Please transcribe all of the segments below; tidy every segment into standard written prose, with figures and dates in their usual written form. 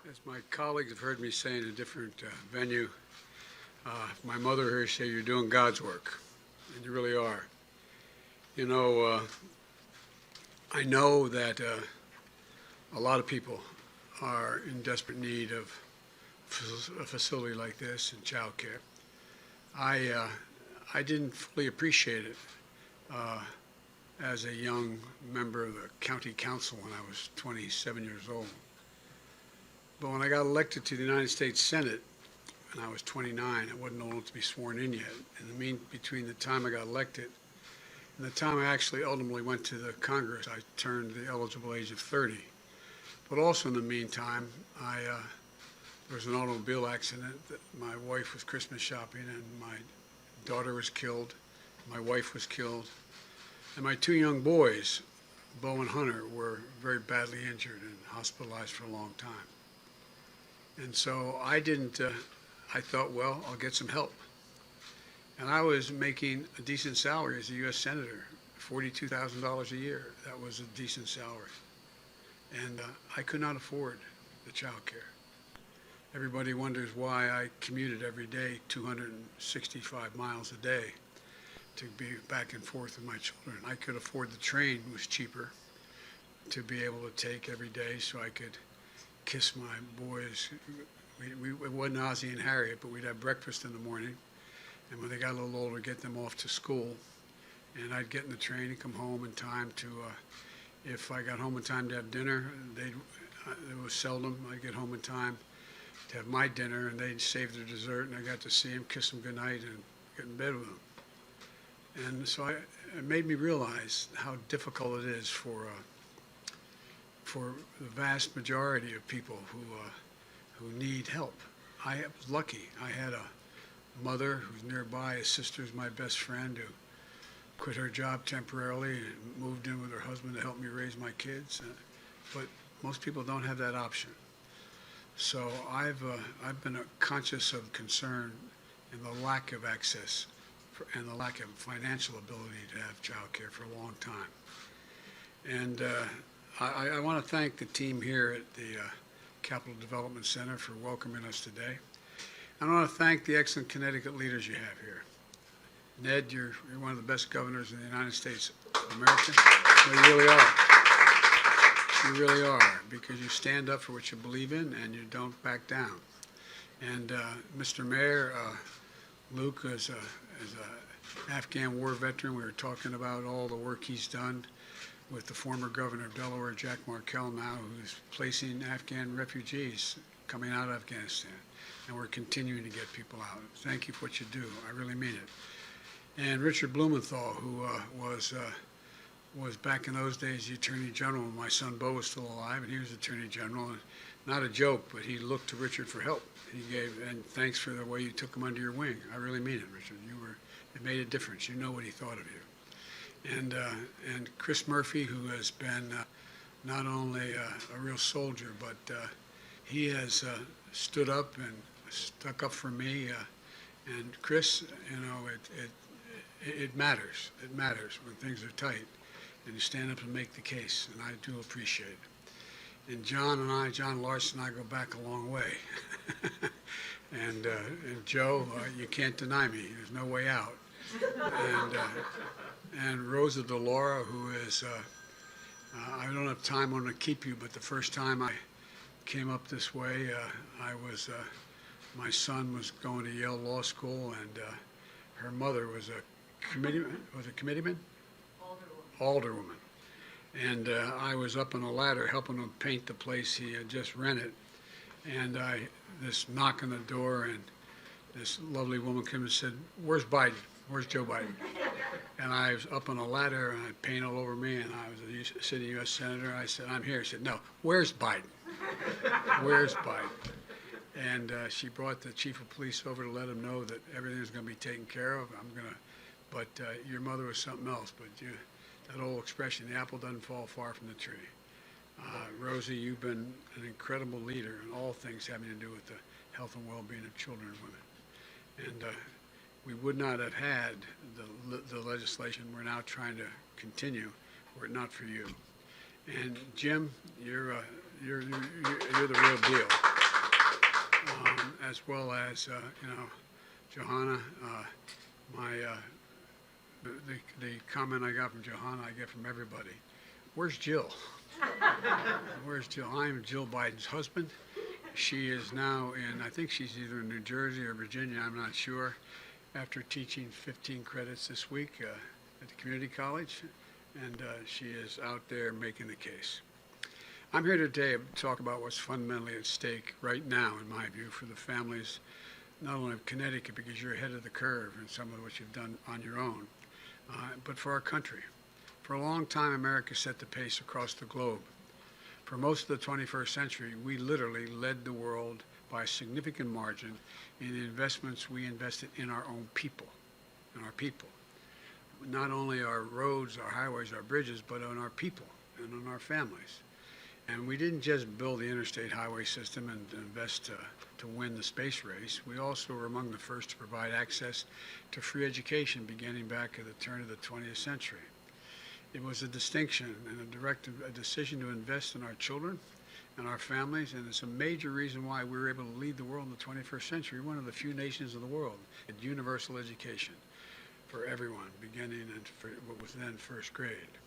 As my colleagues have heard me say in a different venue, my mother here said, "You're doing God's work," and you really are. You know, I know that a lot of people are in desperate need of a facility like this and child care. I didn't fully appreciate it as a young member of the county council when I was 27 years old. But when I got elected to the United States Senate, and I was 29, I wasn't old enough to be sworn in yet. Between the time I got elected and the time I actually ultimately went to the Congress, I turned the eligible age of 30. But also in the meantime, there was an automobile accident. My wife was Christmas shopping, and my daughter was killed. My wife was killed. And my two young boys, Bo and Hunter, were very badly injured and hospitalized for a long time. And so I thought, well, I'll get some help. And I was making a decent salary as a U.S. Senator, $42,000 a year. That was a decent salary. And I could not afford the child care. Everybody wonders why I commuted every day 265 miles a day to be back and forth with my children. I could afford the train, it was cheaper, to be able to take every day so I could kiss my boys. It wasn't Ozzie and Harriet, but we'd have breakfast in the morning, and when they got a little older, get them off to school. And I'd get in the train and come home in time to, if I got home in time to have dinner, it was seldom I'd get home in time to have my dinner, and they'd save their dessert, and I got to see them, kiss them goodnight, and get in bed with them. And so it made me realize how difficult it is for the vast majority of people who need help. I was lucky. I had a mother who's nearby. A sister's my best friend who quit her job temporarily and moved in with her husband to help me raise my kids. But most people don't have that option. So I've been conscious of concern in the lack of access and the lack of financial ability to have child care for a long time. And I want to thank the team here at the Capital Development Center for welcoming us today. I want to thank the excellent Connecticut leaders you have here. Ned, you're one of the best governors in the United States of America. No, you really are. You really are, because you stand up for what you believe in and you don't back down. And Mr. Mayor, Luke is an Afghan war veteran. We were talking about all the work he's done with the former governor of Delaware, Jack Markell, now, who's placing Afghan refugees coming out of Afghanistan. And we're continuing to get people out. Thank you for what you do. I really mean it. And Richard Blumenthal, who was back in those days the Attorney General when my son Bo was still alive, and he was Attorney General. And not a joke, but he looked to Richard for help. And thanks for the way you took him under your wing. I really mean it, Richard. It made a difference. You know what he thought of you. And Chris Murphy, who has been not only a real soldier, but he has stood up and stuck up for me. And Chris, you know, it matters. It matters when things are tight, and you stand up and make the case, and I do appreciate it. And John Larson and I go back a long way. And Joe, you can't deny me. There's no way out. And Rosa DeLaura, who is, I don't have time, I want to keep you, but the first time I came up this way, my son was going to Yale Law School, and her mother was a committeeman? Alderwoman. And I was up on a ladder helping him paint the place he had just rented. And this knock on the door, and this lovely woman came and said, "Where's Biden? Where's Joe Biden?" And I was up on a ladder, and I had paint all over me, and I was a sitting U.S. Senator. I said, "I'm here." She said, "No, where's Biden? Where's Biden?" And she brought the chief of police over to let him know that everything was going to be taken care of. But your mother was something else. But that old expression, the apple doesn't fall far from the tree. Rosie, you've been an incredible leader in all things having to do with the health and well-being of children and women. And we would not have had the legislation we're now trying to continue were it not for you. And Jim, you're the real deal. as well as, Johanna, the comment I got from Johanna, I get from everybody. Where's Jill? Where's Jill? I'm Jill Biden's husband. She is now I think she's either in New Jersey or Virginia, I'm not sure, after teaching 15 credits this week at the community college, and she is out there making the case. I'm here today to talk about what's fundamentally at stake right now, in my view, for the families, not only of Connecticut, because you're ahead of the curve in some of what you've done on your own, but for our country. For a long time, America set the pace across the globe. For most of the 21st century, we literally led the world by a significant margin in the investments we invested in our own people, Not only our roads, our highways, our bridges, but on our people and on our families. And we didn't just build the interstate highway system and invest to win the space race. We also were among the first to provide access to free education beginning back at the turn of the 20th century. It was a distinction and a decision to invest in our children and our families, and it's a major reason why we were able to lead the world in the 21st century, one of the few nations in the world, at universal education for everyone, beginning in what was then first grade.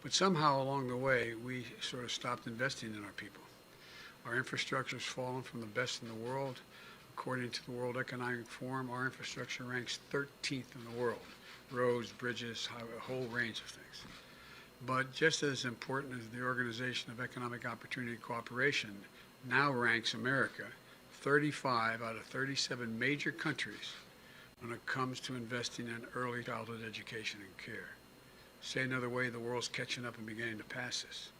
But somehow along the way, we sort of stopped investing in our people. Our infrastructure has fallen from the best in the world. According to the World Economic Forum, our infrastructure ranks 13th in the world. Roads, bridges, a whole range of things. But just as important as the Organization of Economic Opportunity and Cooperation now ranks America 35 out of 37 major countries when it comes to investing in early childhood education and care. Say another way, the world's catching up and beginning to pass us.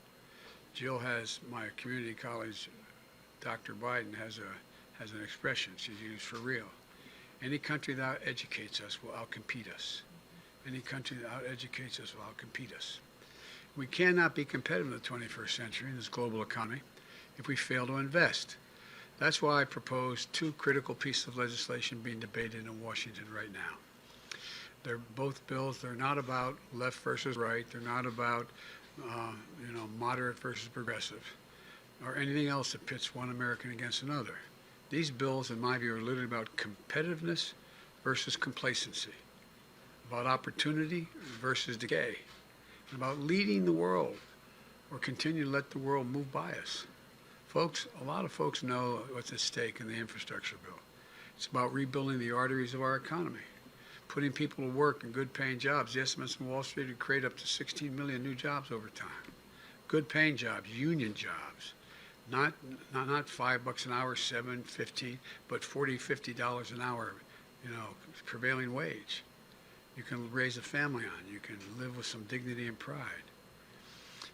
Jill has, my community college, Dr. Biden, has an expression she's used for real. Any country that educates us will outcompete us. Any country that out-educates us will outcompete us. We cannot be competitive in the 21st century in this global economy if we fail to invest. That's why I propose two critical pieces of legislation being debated in Washington right now. They're both bills. They're not about left versus right. They're not about, moderate versus progressive, or anything else that pits one American against another. These bills, in my view, are literally about competitiveness versus complacency, about opportunity versus decay, and about leading the world or continue to let the world move by us. Folks, a lot of folks know what's at stake in the infrastructure bill. It's about rebuilding the arteries of our economy, putting people to work in good-paying jobs. The estimates from Wall Street would create up to 16 million new jobs over time. Good-paying jobs, union jobs, not $5 an hour, $7, $15, but $40, $50 an hour, prevailing wage. You can raise a family on. You can live with some dignity and pride.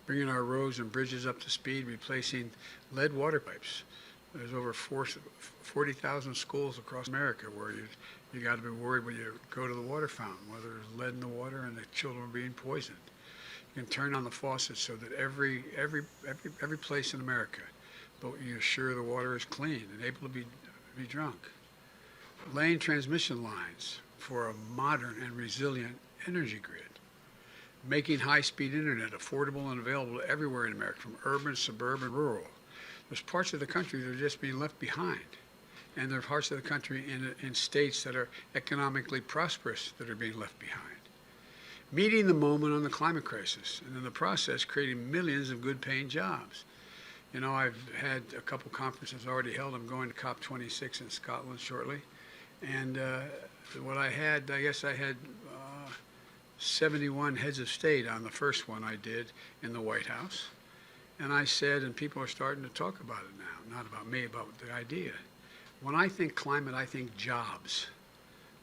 Bringing our roads and bridges up to speed, replacing lead water pipes. There's over 40,000 schools across America where you got to be worried when you go to the water fountain, whether there's lead in the water and the children are being poisoned. You can turn on the faucets so that every place in America, but you're sure the water is clean and able to be drunk. Laying transmission lines for a modern and resilient energy grid. Making high-speed internet affordable and available everywhere in America, from urban, suburban, rural. There's parts of the country that are just being left behind. And there are parts of the country in states that are economically prosperous that are being left behind. Meeting the moment on the climate crisis, and in the process, creating millions of good-paying jobs. I've had a couple conferences already held. I'm going to COP26 in Scotland shortly. And what I had 71 heads of state on the first one I did in the White House. And I said, and people are starting to talk about it now, not about me, about the idea. When I think climate, I think jobs,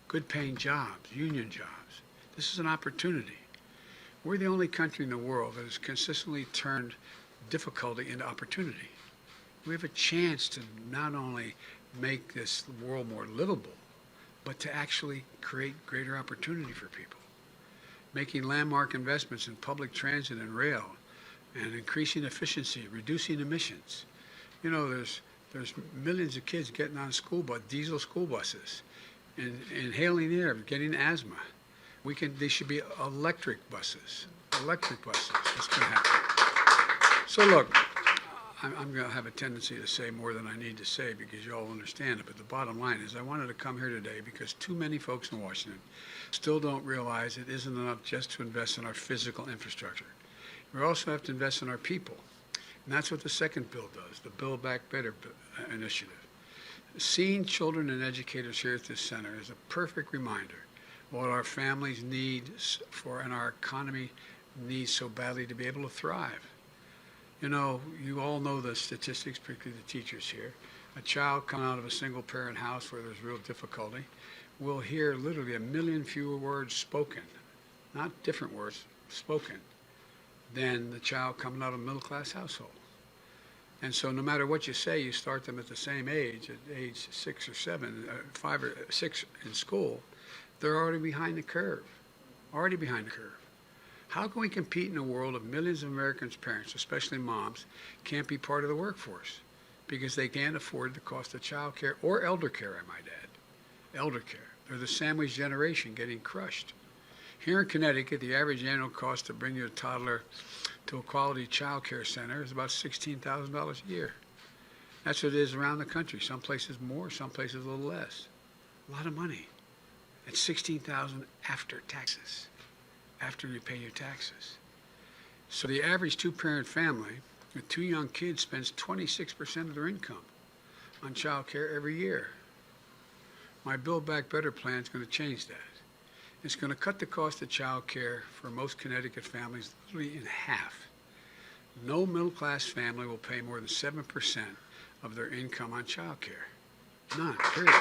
good-paying jobs, union jobs. This is an opportunity. We're the only country in the world that has consistently turned difficulty into opportunity. We have a chance to not only make this world more livable, but to actually create greater opportunity for people. Making landmark investments in public transit and rail, and increasing efficiency, reducing emissions. There's millions of kids getting on diesel school buses, and inhaling air, getting asthma. They should be electric buses. Electric buses. That's going to happen. So look, I'm going to have a tendency to say more than I need to say because you all understand it. But the bottom line is I wanted to come here today because too many folks in Washington still don't realize it isn't enough just to invest in our physical infrastructure. We also have to invest in our people. And that's what the second bill does, the Build Back Better initiative. Seeing children and educators here at this center is a perfect reminder of what our families need for and our economy needs so badly to be able to thrive. You know, you all know the statistics, particularly the teachers here. A child coming out of a single-parent house where there's real difficulty will hear literally 1 million fewer words spoken, not different words, spoken, than the child coming out of a middle-class household. And so no matter what you say, you start them at the same age, at age 6 or 7, 5 or 6 in school, they're already behind the curve, How can we compete in a world of millions of Americans' parents, especially moms, can't be part of the workforce because they can't afford the cost of child care or elder care, I might add. Elder care. They're the sandwich generation getting crushed. Here in Connecticut, the average annual cost to bring your toddler to a quality child care center is about $16,000 a year. That's what it is around the country. Some places more, some places a little less. A lot of money. It's $16,000 after taxes, after you pay your taxes. So the average two-parent family with 2 young kids spends 26% of their income on child care every year. My Build Back Better plan is going to change that. It's going to cut the cost of child care for most Connecticut families literally in half. No middle-class family will pay more than 7% of their income on child care. None, period.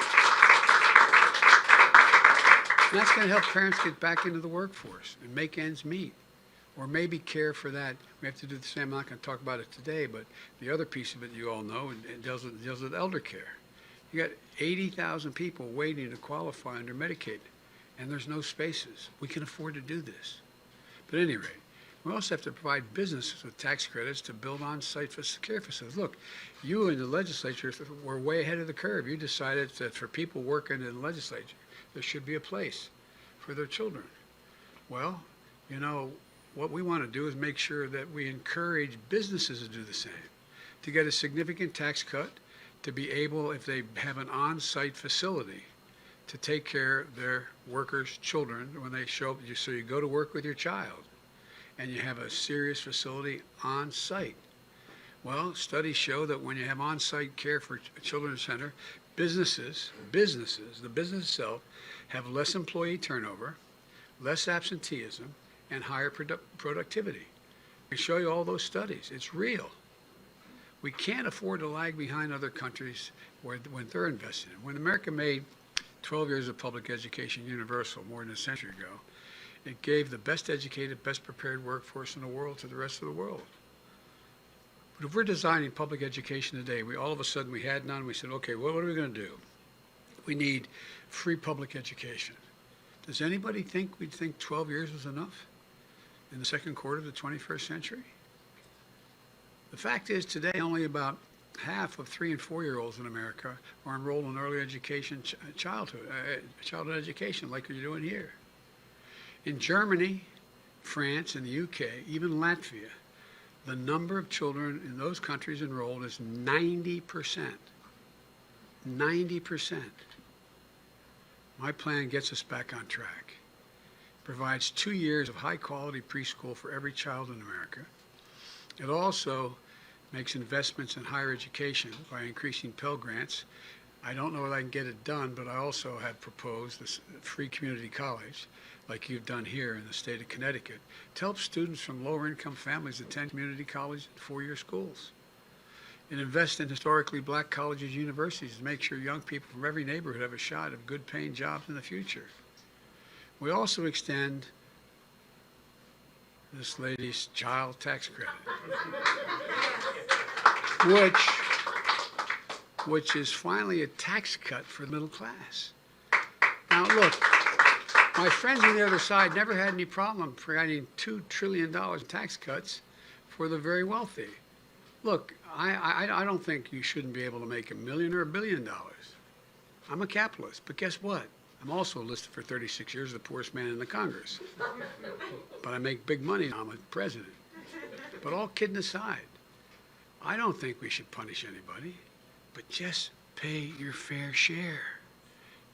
And that's going to help parents get back into the workforce and make ends meet, or maybe care for that. We have to do the same. I'm not going to talk about it today, but the other piece of it you all know, it deals with elder care. You got 80,000 people waiting to qualify under Medicaid, and there's no spaces. We can afford to do this. But at any rate, we also have to provide businesses with tax credits to build on-site care facilities. Look, you in the legislature were way ahead of the curve. You decided that for people working in the legislature, there should be a place for their children. Well, you know, what we want to do is make sure that we encourage businesses to do the same, to get a significant tax cut, to be able, if they have an on-site facility, to take care of their workers' children when they show up. So you go to work with your child, and you have a serious facility on site. Well, studies show that when you have on-site care for a children's center, businesses, the business itself, have less employee turnover, less absenteeism, and higher productivity. I can show you all those studies. It's real. We can't afford to lag behind other countries when they're investing. When America made 12 years of public education universal more than a century ago, it gave the best educated, best prepared workforce in the world to the rest of the world. But if we're designing public education today, all of a sudden we had none, we said, okay, what are we going to do? We need free public education. Does anybody think we'd think 12 years was enough in the second quarter of the 21st century? The fact is today only about half of 3- and 4-year-olds in America are enrolled in early education, childhood education like you're doing here. In Germany, France, and the UK, even Latvia, the number of children in those countries enrolled is 90%. 90%. My plan gets us back on track. Provides 2 years of high-quality preschool for every child in America. It also makes investments in higher education by increasing Pell Grants. I don't know whether I can get it done, but I also have proposed this free community college, like you've done here in the state of Connecticut, to help students from lower income families attend community college and 4-year schools. And invest in historically black colleges and universities to make sure young people from every neighborhood have a shot at good paying jobs in the future. We also extend this lady's child tax credit, which is finally a tax cut for the middle class. Now look, my friends on the other side never had any problem providing $2 trillion in tax cuts for the very wealthy. Look, I don't think you shouldn't be able to make $1 million or $1 billion. I'm a capitalist, but guess what? I'm also listed for 36 years as the poorest man in the Congress. But I make big money now. I'm a president. But all kidding aside, I don't think we should punish anybody, but just pay your fair share.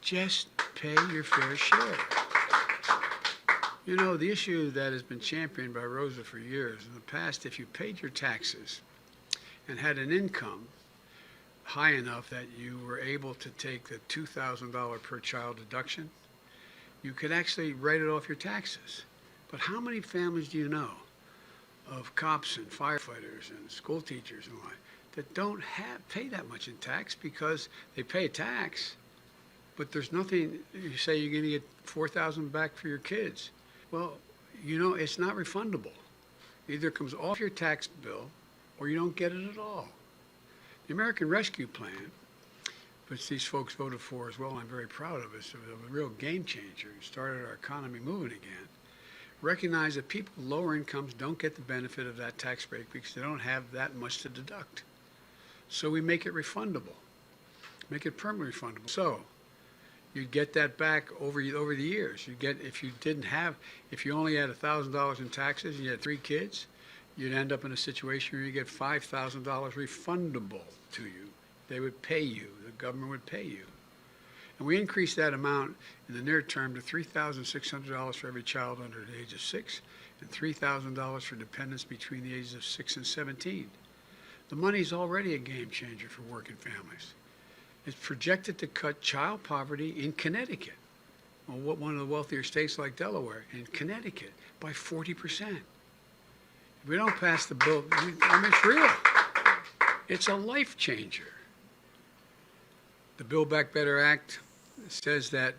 Just pay your fair share. You know, the issue that has been championed by Rosa for years, in the past, if you paid your taxes and had an income high enough that you were able to take the $2,000 per child deduction, you could actually write it off your taxes. But how many families do you know of cops and firefighters and school teachers and what that don't pay that much in tax because they pay tax, but there's nothing, you say you're going to get $4,000 back for your kids. Well, you know, it's not refundable. It either comes off your tax bill or you don't get it at all. The American Rescue Plan, which these folks voted for as well, I'm very proud of it, it's a real game changer. It started our economy moving again. Recognize that people with lower incomes don't get the benefit of that tax break because they don't have that much to deduct. So we make it refundable, make it permanently refundable. So you get that back over the years. You get, if you only had $1,000 in taxes and you had 3 kids, you'd end up in a situation where you get $5,000 refundable to you. They would pay you, the government would pay you. And we increased that amount in the near term to $3,600 for every child under the age of 6 and $3,000 for dependents between the ages of 6 and 17. The money's already a game changer for working families. It's projected to cut child poverty in Connecticut, one of the wealthier states like Delaware, in Connecticut, by 40%. If we don't pass the bill, I mean, it's real. It's a life changer. The Build Back Better Act says that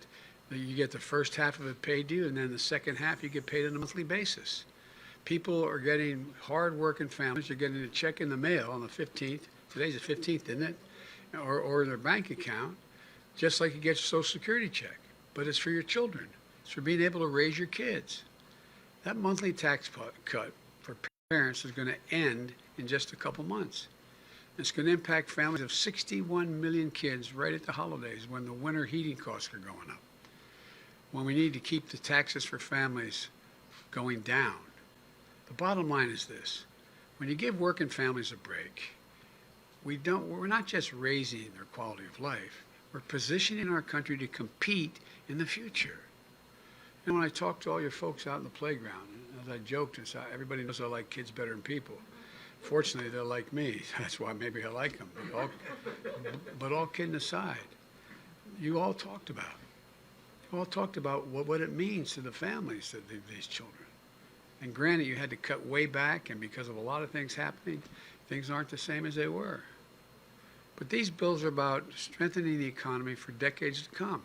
you get the first half of it paid to you, and then the second half you get paid on a monthly basis. People are getting, hard-working families are getting a check in the mail on the 15th. Today's the 15th, isn't it? Or their bank account, just like you get your Social Security check. But it's for your children. It's for being able to raise your kids. That monthly tax cut for parents is going to end in just a couple months. It's going to impact families of 61 million kids right at the holidays when the winter heating costs are going up. When we need to keep the taxes for families going down. The bottom line is this. When you give working families a break, we're not just raising their quality of life, we're positioning our country to compete in the future. And when I talk to all your folks out in the playground, as I joked, and said, everybody knows I like kids better than people. Fortunately, they're like me. That's why maybe I like them. But all kidding aside, you all talked about what it means to the families of these children. And granted, you had to cut way back, and because of a lot of things happening, things aren't the same as they were. But these bills are about strengthening the economy for decades to come.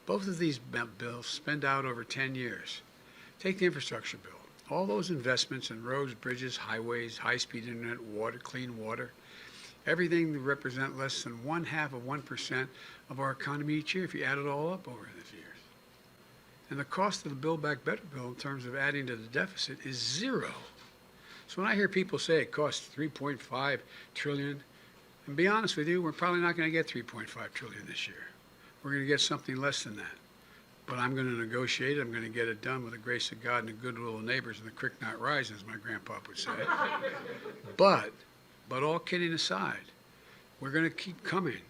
Both of these bills spend out over 10 years. Take the infrastructure bill. All those investments in roads, bridges, highways, high-speed internet, water, clean water, everything that represent less than 0.5% of our economy each year if you add it all up over these years. And the cost of the Build Back Better bill in terms of adding to the deficit is zero. So when I hear people say it costs $3.5 trillion, and be honest with you, we're probably not going to get $3.5 trillion this year. We're going to get something less than that. But I'm going to negotiate it. I'm going to get it done with the grace of God and the goodwill of neighbors and the creek not rise, as my grandpa would say. But all kidding aside, we're going to keep coming.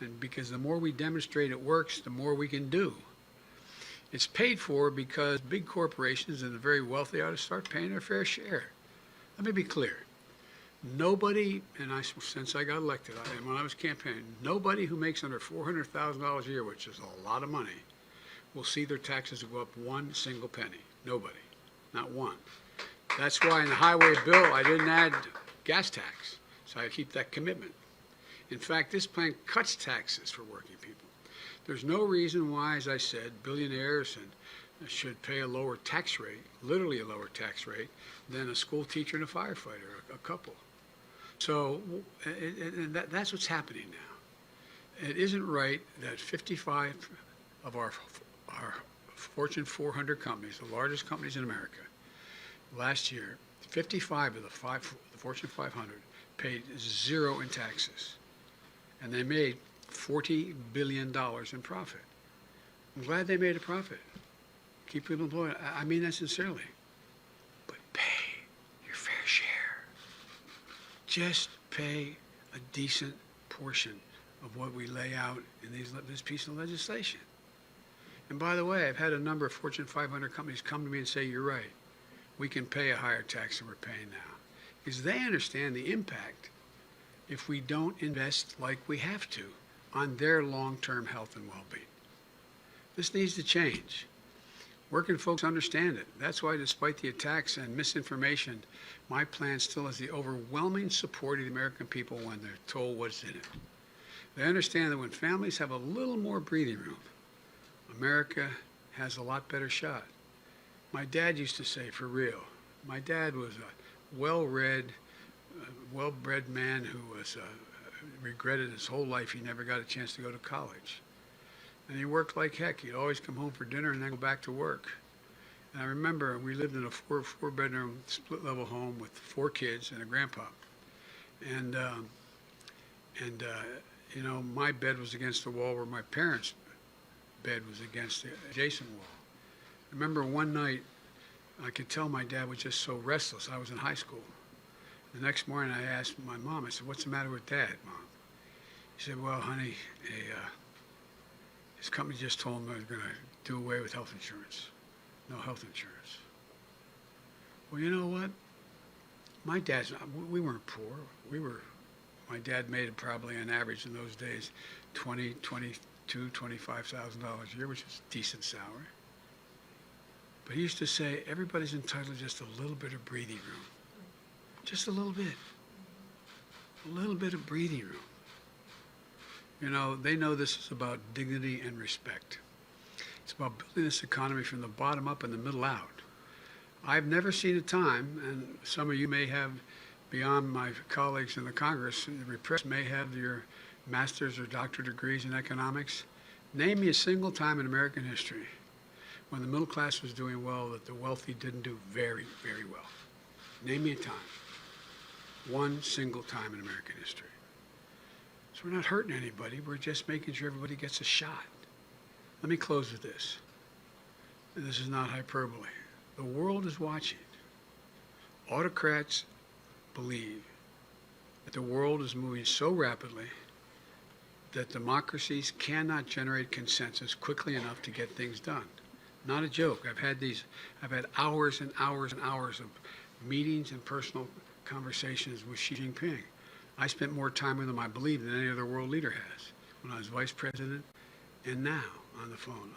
And because the more we demonstrate it works, the more we can do. It's paid for because big corporations and the very wealthy ought to start paying their fair share. Let me be clear. Nobody, since I got elected, and when I was campaigning, nobody who makes under $400,000 a year, which is a lot of money, will see their taxes go up one single penny. Nobody. Not one. That's why in the highway bill, I didn't add gas tax. So I keep that commitment. In fact, this plan cuts taxes for working people. There's no reason why, as I said, billionaires should pay a lower tax rate, literally a lower tax rate, than a school teacher and a firefighter, a couple. So that's what's happening now. It isn't right that 55 of our Fortune 400 companies, the largest companies in America, last year, 55 of the Fortune 500 paid zero in taxes. And they made $40 billion in profit. I'm glad they made a profit. Keep people employed. I mean that sincerely. But pay your fair share. just pay a decent portion of what we lay out in this piece of legislation. And by the way, I've had a number of Fortune 500 companies come to me and say, you're right, we can pay a higher tax than we're paying now. Because they understand the impact if we don't invest like we have to on their long-term health and well-being. This needs to change. Working folks understand it. That's why, despite the attacks and misinformation, my plan still has the overwhelming support of the American people when they're told what's in it. They understand that when families have a little more breathing room, America has a lot better shot. My dad used to say, for real, my dad was a well-read, well-bred man who was regretted his whole life he never got a chance to go to college. And he worked like heck. He'd always come home for dinner and then go back to work. And I remember we lived in a four-bedroom split-level home with 4 kids and a grandpa. And you know, my bed was against the wall where my parents' bed was against the adjacent wall. I remember one night, I could tell my dad was just so restless. I was in high school. The next morning, I asked my mom, I said, what's the matter with Dad, Mom? She said, well, honey, his company just told him they're going to do away with health insurance. No health insurance. Well, you know what? My dad's not, we weren't poor. My dad made probably on average in those days $20,000, $22,000, $25,000 a year, which is a decent salary. But he used to say, everybody's entitled to just a little bit of breathing room. Just a little bit. A little bit of breathing room. You know, they know this is about dignity and respect. It's about building this economy from the bottom up and the middle out. I've never seen a time, and some of you may have, beyond my colleagues in the Congress, the repressed may have your master's or doctorate degrees in economics. Name me a single time in American history when the middle class was doing well that the wealthy didn't do very, very well. Name me a time. One single time in American history. So we're not hurting anybody. We're just making sure everybody gets a shot. Let me close with this. And this is not hyperbole. The world is watching. Autocrats believe that the world is moving so rapidly that democracies cannot generate consensus quickly enough to get things done. Not a joke. I've had hours and hours and hours of meetings and personal conversations with Xi Jinping. I spent more time with him, I believe, than any other world leader has when I was vice president and now on the phone.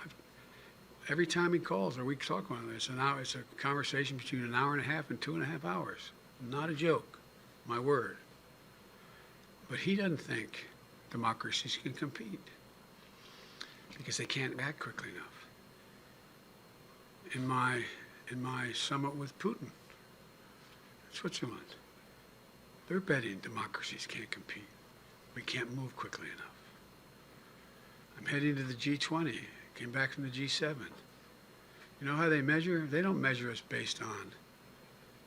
Every time he calls or we talk on this, it's a conversation between an hour and a half and 2.5 hours. Not a joke, my word. But he doesn't think democracies can compete because they can't act quickly enough. In my summit with Putin, Switzerland, they're betting democracies can't compete. We can't move quickly enough. I'm heading to the G20. Came back from the G7. You know how they measure? They don't measure us based on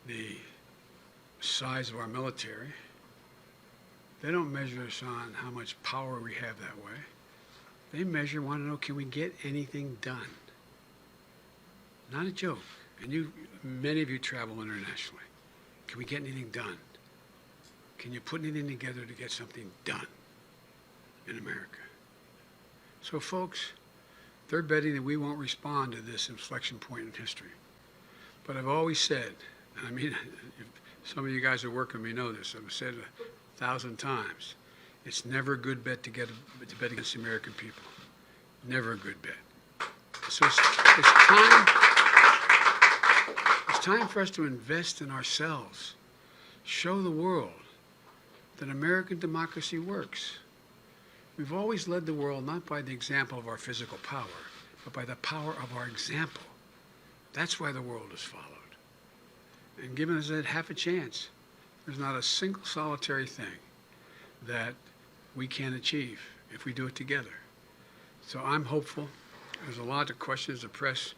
the size of our military. They don't measure us on how much power we have that way. They want to know, can we get anything done? Not a joke. And many of you travel internationally. Can we get anything done? Can you put anything together to get something done in America? So folks, they're betting that we won't respond to this inflection point in history. But I've always said, and I mean, some of you guys who work with me know this, I've said 1,000 times, it's never a good bet to bet against the American people. Never a good bet. So it's time for us to invest in ourselves. Show the world that American democracy works. We've always led the world not by the example of our physical power, but by the power of our example. That's why the world has followed. And given us that half a chance, there's not a single solitary thing that we can achieve if we do it together. So I'm hopeful. There's a lot of questions the press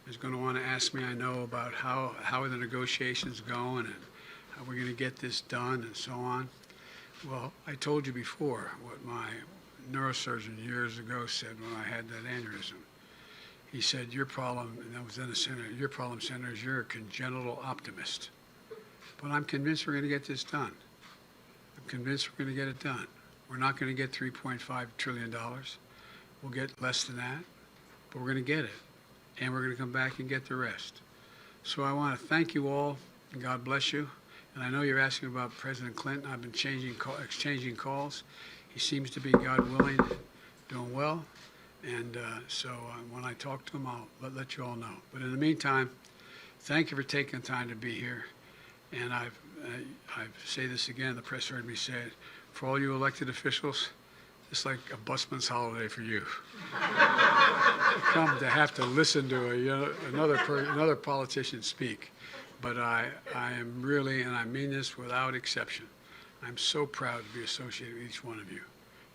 is going to want to ask me, I know, about how are the negotiations going and how we're going to get this done and so on. Well, I told you before what my neurosurgeon years ago said when I had that aneurysm. He said, your problem, and I was in the center, your problem, Senator, is you're a congenital optimist. But I'm convinced we're going to get this done. convinced we're going to get it done. We're not going to get $3.5 trillion. We'll get less than that, but we're going to get it. And we're going to come back and get the rest. So I want to thank you all, and God bless you. And I know you're asking about President Clinton. I've been exchanging calls. He seems to be, God willing, doing well. And so when I talk to him, I'll let you all know. But in the meantime, thank you for taking the time to be here. And I say this again, the press heard me say it, for all you elected officials, it's like a busman's holiday for you. Come to have to listen to another politician speak. But I am really, and I mean this without exception, I'm so proud to be associated with each one of you.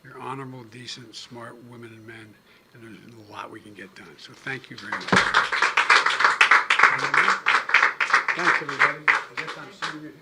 You're honorable, decent, smart women and men, and there's a lot we can get done. So thank you very much. Thanks, everybody. I guess I'm seeing you.